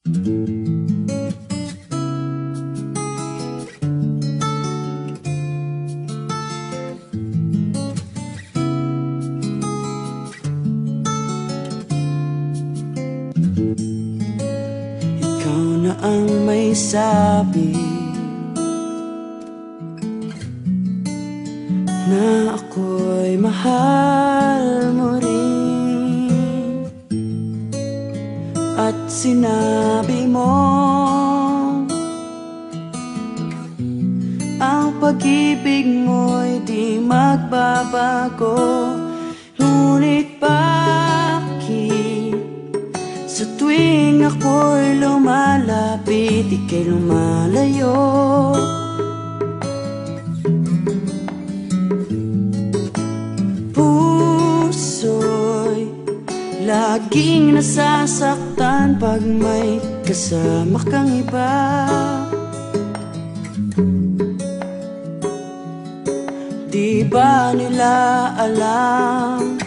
Ikaw na ang may sabi na ako'y mahal mo rin, at sinabi mo ang pag-ibig mo'y di magbabago. Ngunit bakit sa tuwing ako'y lumalapit, ika'y lumalayo? Puso'y laging nasasaktan pag may kasama kang iba. Di ba nila alam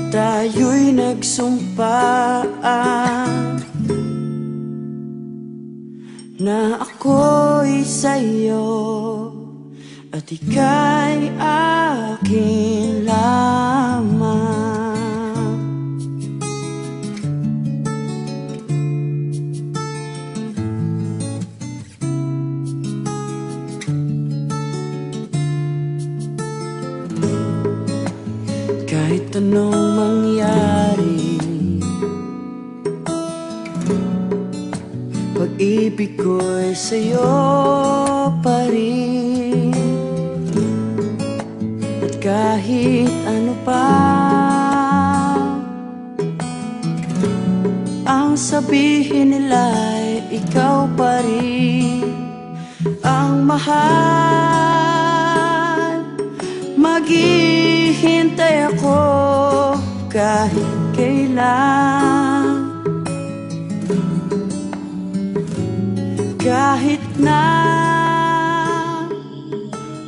tayo'y nagsumpaan na ako'y sa'yo at ika'y akin lamang. Kahit anong mangyari, pag-ibig ko'y sa'yo pa rin. At kahit ano pa ang sabihin nila'y ikaw pa rin ang mahal. Maghihintay ako kahit kailan, kahit na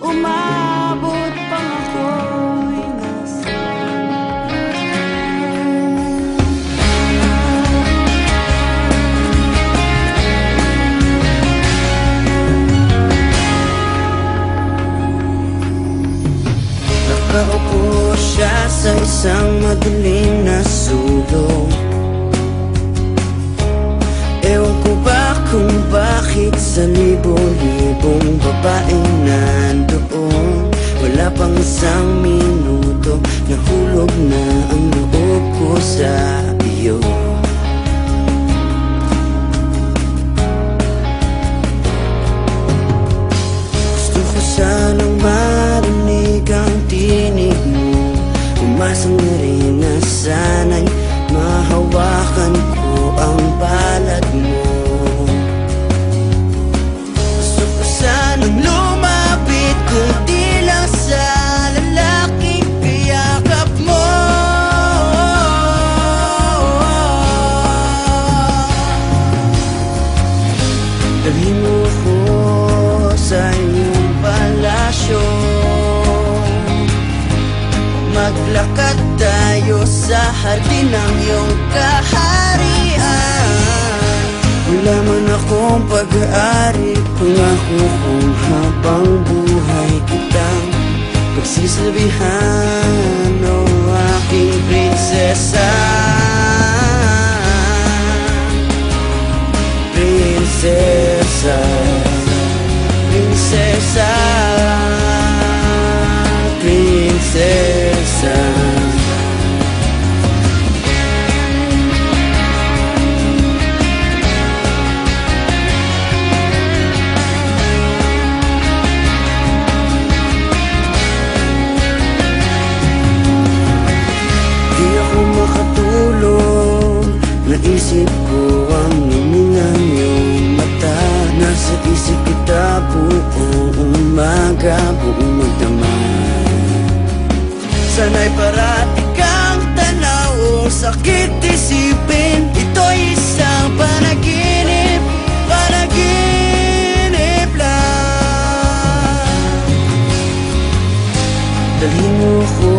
umabot pang ako'y nasa. Nakaupo siya sa isang madilim na sulong. Ewan ko ba kung bakit sa libo-libong babaeng nandoon, wala pang isang minuto, nahulog na ang loob ko sa iyo. Gusto ko sanang marinig ang tinig mo, umasang na rin na sana'y mahawakan ko ang balat mo. Gusto ko sanang lumapit kunti lang sa lalaking kayakap mo. Dalhin mo ko sa iyong palasyo, maglakad tayo sa hardin ng iyong kaharian. Wala man akong pag-aari, pangako kong habang buhay kitang pagsisilbihan, o aking prinsesa. Prinsesa, prinsesa, prinsesa. Di ako makatulog, naisip ko ang luminang iyong mata. Nasa isip kita buong umaga, buong magdamag. Sana'y parati kang tanaw, sakit isipin, ito'y isang panaginip, panaginip lang. Dalhin mo ko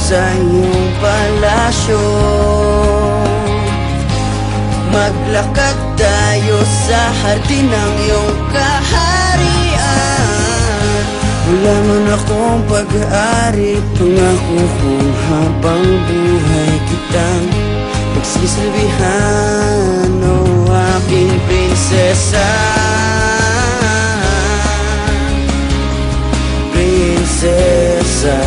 sa iyong palasyo, Maglakad tayo sa hardin ng iyong kaharian. Wala man akong pag-aari, pangako kong habang buhay kitang pagsisilbihan, o aking prinsesa. Prinsesa,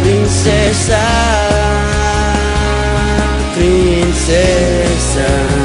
prinsesa, prinsesa.